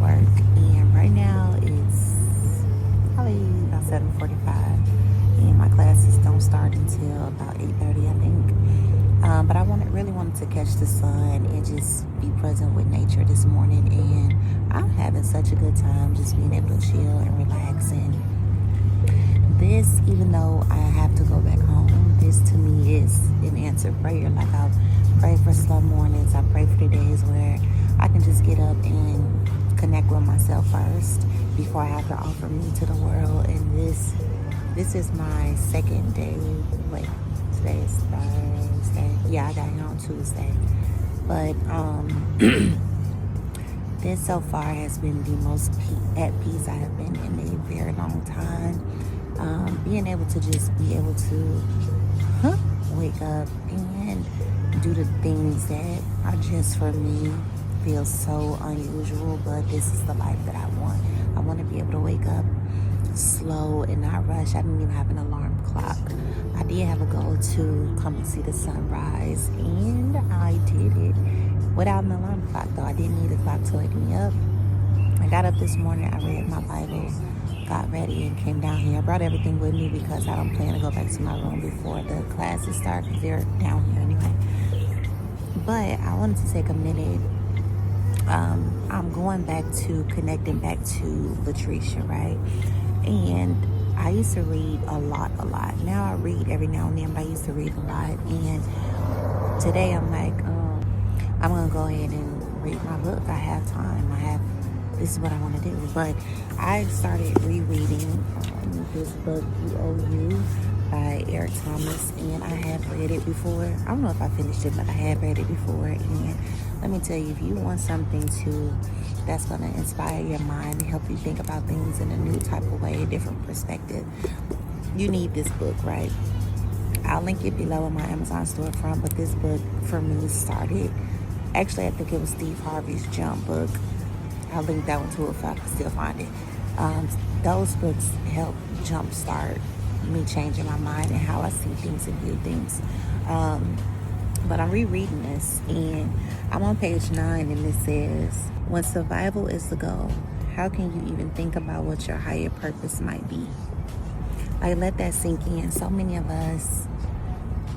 work, and right now it's probably about 7:45, and my classes don't start until about 8:30, I think. But I really wanted to catch the sun and just be present with nature this morning, and I'm having such a good time just being able to chill and relax. And this, even though I have to go back home, this to me is an answered prayer. Like, I pray for slow mornings. I pray for the days where I can just get up and connect with myself first before I have to offer me to the world. And this is my second day. Wait, today is Thursday. Yeah, I got here on Tuesday. But this so far has been the most at peace I have been in a very long time. Being able to just be able to wake up and do the things that are just for me feels so unusual, but this is the life that I want. I want to be able to wake up slow and not rush. I didn't even have an alarm clock. I did have a goal to come and see the sunrise, and I did it without an alarm clock, though. I didn't need a clock to wake me up. I got up this morning, I read my Bible, got ready, and came down here. I brought everything with me because I don't plan to go back to my room before the classes start, because they're down here anyway. But I wanted to take a minute. I'm going back to connecting back to Latricia, right? And I used to read a lot. Now I read every now and then, but I used to read a lot. And today I'm like, I'm going to go ahead and read my book. I have time. This is what I want to do. But I started rereading this book, You by Eric Thomas, and I have read it before. I don't know if I finished it, but I have read it before. And let me tell you, if you want something that's going to inspire your mind and help you think about things in a new type of way, a different perspective, you need this book, right? I'll link it below in my Amazon storefront, but this book for me started, actually I think it was Steve Harvey's Jump book. I'll link that one too if I can still find it. Those books help jumpstart me changing my mind and how I see things and view things. But I'm rereading this, and I'm on page 9, and it says, when survival is the goal, how can you even think about what your higher purpose might be? Like, let that sink in. So many of us,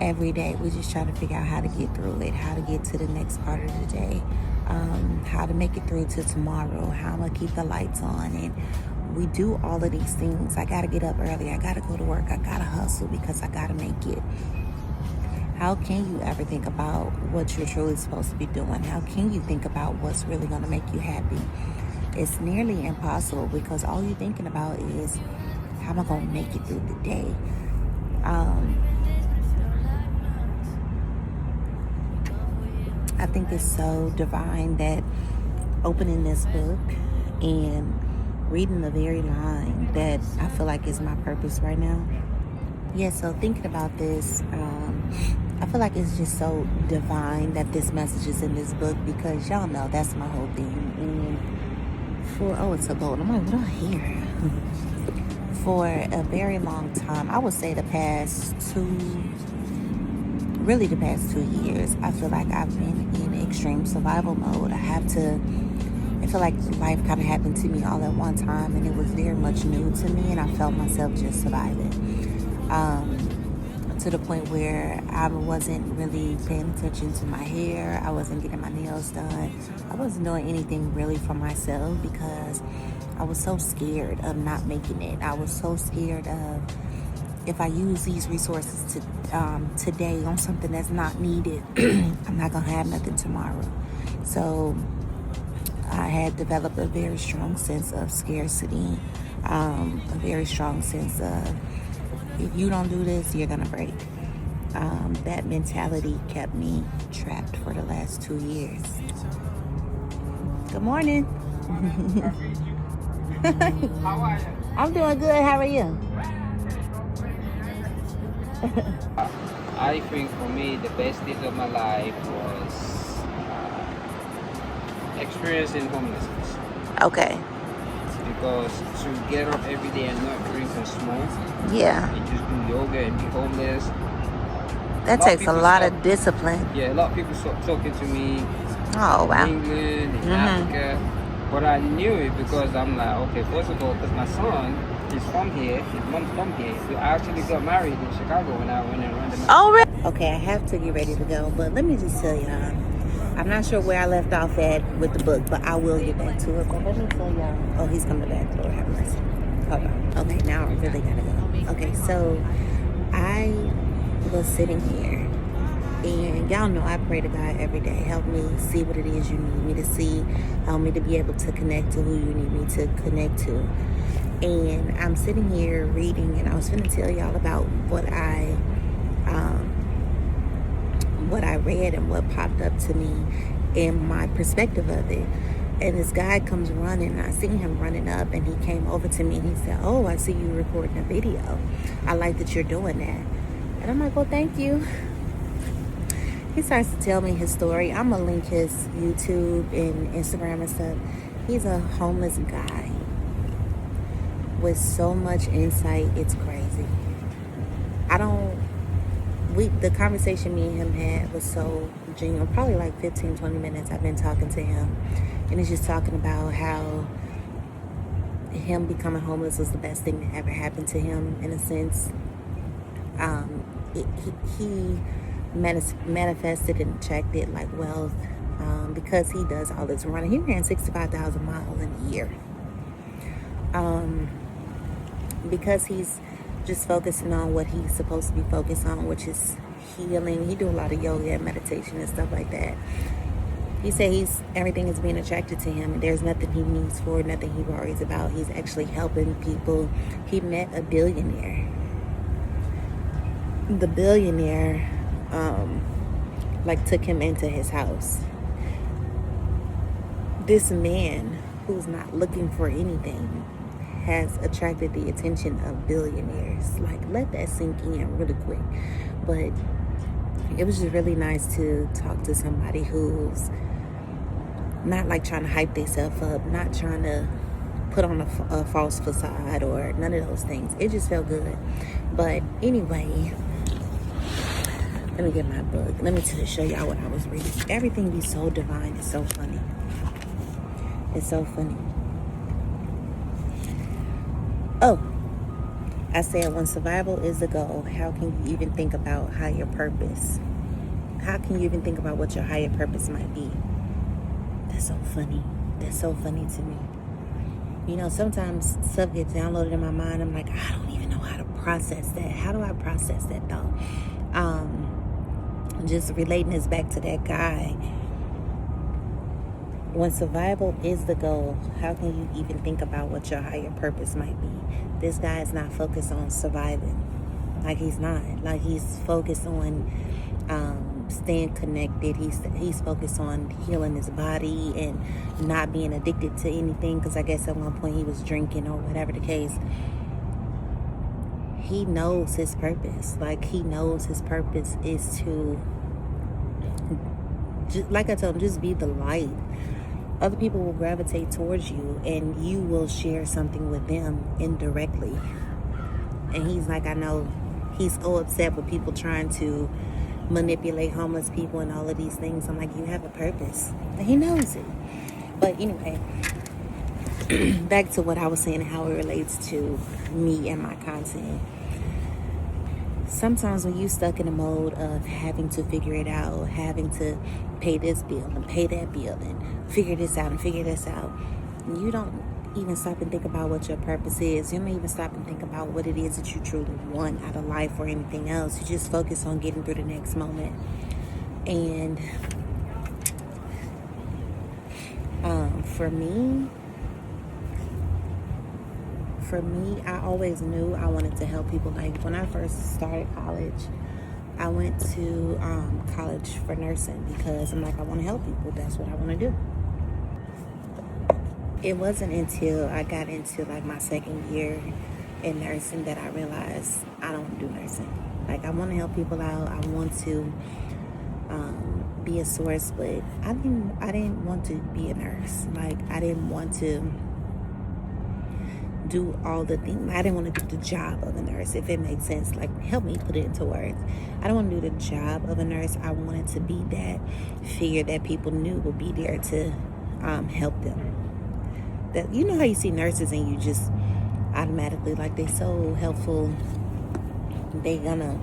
every day, we just try to figure out how to get through it, how to get to the next part of the day, how to make it through to tomorrow, how I'm going to keep the lights on. And we do all of these things. I got to get up early. I got to go to work. I got to hustle because I got to make it. How can you ever think about what you're truly supposed to be doing? How can you think about what's really going to make you happy? It's nearly impossible, because all you're thinking about is, how am I going to make it through the day? I think it's so divine that opening this book and reading the very line that I feel like is my purpose right now. Yeah, so thinking about this, I feel like it's just so divine that this message is in this book, because y'all know that's my whole thing. And it's a gold. I'm like, what do I hear? For a very long time, I would say the past 2 years, I feel like I've been in extreme survival mode. I feel like life kind of happened to me all at one time, and it was very much new to me, and I felt myself just surviving. To the point where I wasn't really paying attention to my hair. I wasn't getting my nails done. I wasn't doing anything really for myself, because I was so scared of not making it. I was so scared of, if I use these resources today on something that's not needed, I'm not going to have nothing tomorrow. So I had developed a very strong sense of scarcity, a very strong sense of, if you don't do this, you're going to break. That mentality kept me trapped for the last 2 years. Good morning. How are you? I'm doing good. How are you? I think for me, the best days of my life was experiencing homelessness. Okay. Because to get up every day and not drink and smoke, Yeah. and just do yoga and be homeless. That takes a lot of discipline. Yeah, a lot of people stopped talking to me Oh, wow. in England, in Africa. But I knew it because I'm like, okay, first of all, because my son is from here, his mom's from here. We actually got married in Chicago when I went and ran the. Oh, really? Okay, I have to get ready to go, but let me just tell y'all. I'm not sure where I left off at with the book, but I will get back to it. But let me tell y'all. Oh, he's coming back. Lord have mercy. Hold on. Okay, now I really gotta go. Okay, so I was sitting here, and y'all know I pray to God every day. Help me see what it is you need me to see. Help me to be able to connect to who you need me to connect to. And I'm sitting here reading, and I was going to tell y'all about what I read and what popped up to me and my perspective of it. And this guy comes running, and I seen him running up, and he came over to me and he said, "Oh, I see you recording a video. I like that you're doing that." And I'm like, "Well, thank you." He starts to tell me his story. I'm gonna link his YouTube and Instagram and stuff. He's a homeless guy with so much insight, it's crazy. The conversation me and him had was so genuine. Probably like 15-20 minutes I've been talking to him, and he's just talking about how him becoming homeless was the best thing that ever happened to him, in a sense. He manifested and attracted like wealth, because he does all this running. He ran 65,000 miles in a year, because he's just focusing on what he's supposed to be focused on, which is healing. He do a lot of yoga and meditation and stuff like that. He said everything is being attracted to him, and there's nothing he needs for, nothing he worries about. He's actually helping people. He met a billionaire. The billionaire took him into his house. This man, who's not looking for anything, has attracted the attention of billionaires. Like, let that sink in really quick. But it was just really nice to talk to somebody who's not like trying to hype themselves up, not trying to put on a false facade or none of those things. It just felt good. But anyway, let me get my book. Let me show y'all what I was reading. Everything be so divine. It's so funny. It's so funny. Oh, I said, when survival is the goal, how can you even think about higher purpose? How can you even think about what your higher purpose might be? That's so funny. That's so funny to me. You know, sometimes stuff gets downloaded in my mind. I'm like, I don't even know how to process that. How do I process that, though? Just relating this back to that guy. When survival is the goal, how can you even think about what your higher purpose might be? This guy is not focused on surviving. Like, he's not. Like, he's focused on staying connected. He's focused on healing his body and not being addicted to anything, because I guess at one point he was drinking or whatever the case. He knows his purpose. Like, he knows his purpose is to, like I told him, just be the light. Other people will gravitate towards you, and you will share something with them indirectly. And he's like, I know he's so upset with people trying to manipulate homeless people and all of these things. I'm like, you have a purpose. And he knows it. But anyway, back to what I was saying and how it relates to me and my content. Sometimes when you're stuck in a mode of having to figure it out, having to pay this bill and pay that bill and figure this out and figure this out, you don't even stop and think about what your purpose is. You don't even stop and think about what it is that you truly want out of life or anything else. You just focus on getting through the next moment. And for me, I always knew I wanted to help people. Like, when I first started college, I went to college for nursing because I'm like, I want to help people. That's what I want to do. It wasn't until I got into like my second year in nursing that I realized I don't do nursing. Like, I want to help people out. I want to be a source, but I didn't want to be a nurse. Like, I didn't want to do all the things. I didn't want to do the job of a nurse, if it makes sense. Like, help me put it into words. I don't want to do the job of a nurse. I wanted to be that figure that people knew would be there to help them. that, you know how you see nurses and you just automatically, like, they so helpful, they gonna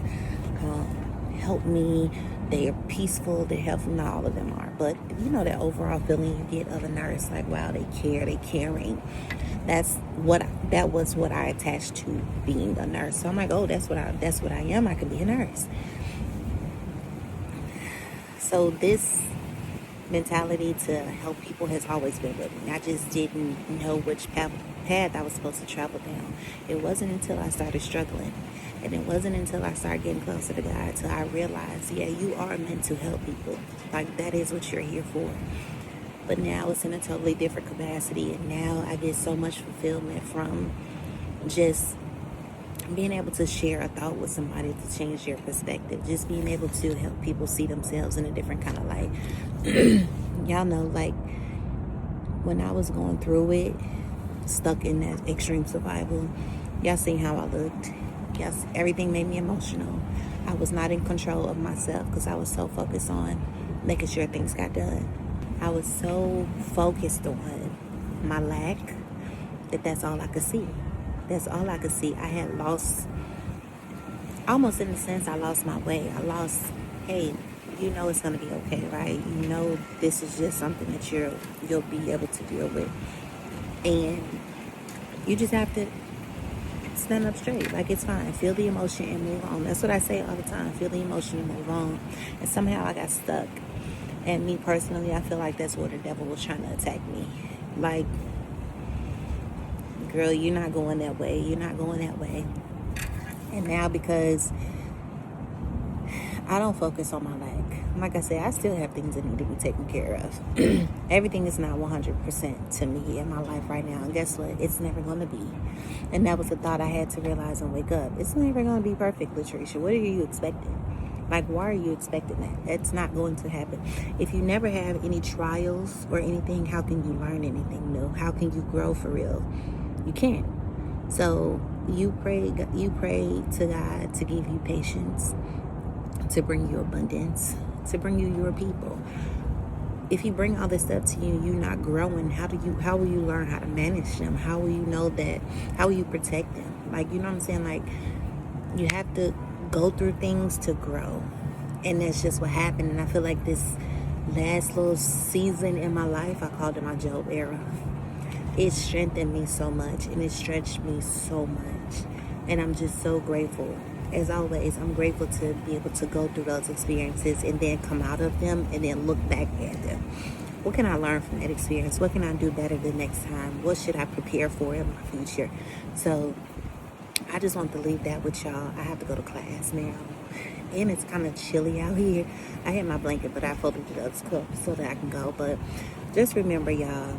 help me, they're peaceful, they're helpful. Not all of them are, but you know that overall feeling you get of a nurse, like, wow, they care, they caring. That was what I attached to being a nurse. So I'm like, oh, that's what I am. I can be a nurse. So this mentality to help people has always been with me. I just didn't know which path I was supposed to travel down. It wasn't until I started struggling, and it wasn't until I started getting closer to God until I realized, yeah, you are meant to help people. Like, that is what you're here for. But now it's in a totally different capacity, and now I get so much fulfillment from just being able to share a thought with somebody to change their perspective, just being able to help people see themselves in a different kind of light. Y'all know, like, when I was going through it, stuck in that extreme survival, y'all seen how I looked. Yes, everything made me emotional. I was not in control of myself because I was so focused on making sure things got done. I was so focused on my lack that's all I could see. That's all I could see. I had lost, almost in a sense, I lost my way. I lost, hey, you know it's going to be okay, right? You know this is just something that you'll be able to deal with. And you just have to stand up straight. Like, it's fine. Feel the emotion and move on. That's what I say all the time. Feel the emotion and move on. And somehow I got stuck. And me personally, I feel like that's where the devil was trying to attack me. Like, girl, you're not going that way. You're not going that way. And now, because I don't focus on my lack, like I said, I still have things that need to be taken care of. Everything is not 100% to me in my life right now. And guess what? It's never going to be. And that was the thought I had to realize and wake up. It's never going to be perfect, Latricia. What are you expecting? Like, why are you expecting that? It's not going to happen. If you never have any trials or anything, how can you learn anything new? How can you grow for real? You can't. So you pray to God to give you patience, to bring you abundance, to bring you your people. If He bring all this stuff to you, you're not growing. How will you learn how to manage them? How will you know that? How will you protect them? Like, you know what I'm saying? Like, you have to go through things to grow. And that's just what happened. And I feel like this last little season in my life, I called it my Job era. It strengthened me so much, and it stretched me so much. And I'm just so grateful. As always, I'm grateful to be able to go through those experiences and then come out of them and then look back at them. What can I learn from that experience? What can I do better the next time? What should I prepare for in my future? So I just want to leave that with y'all. I have to go to class now. And it's kind of chilly out here. I had my blanket, but I folded it up so that I can go. But just remember, y'all,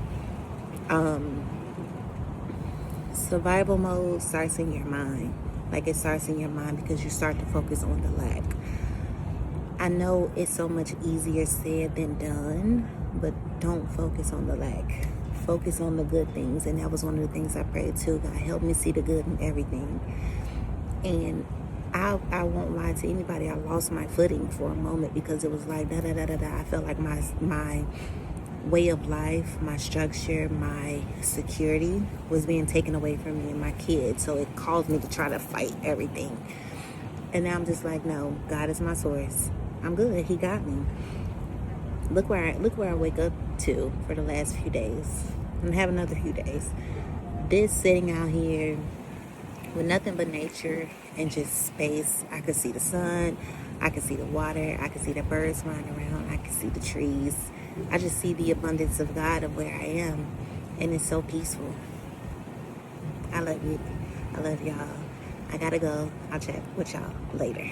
survival mode starts in your mind. Like, it starts in your mind because you start to focus on the lack. I know it's so much easier said than done, but don't focus on the lack. Focus on the good things. And that was one of the things I prayed too. God, help me see the good in everything. And I won't lie to anybody. I lost my footing for a moment because it was like da-da-da-da-da. I felt like my way of life, my structure, my security was being taken away from me and my kids. So it caused me to try to fight everything. And now I'm just like, no, God is my source. I'm good. He got me. Look where I wake up to for the last few days. I'm gonna have another few days. This sitting out here with nothing but nature and just space. I could see the sun. I could see the water. I could see the birds flying around. I could see the trees. I just see the abundance of God of where I am. And it's so peaceful. I love you. I love y'all. I gotta go. I'll chat with y'all later.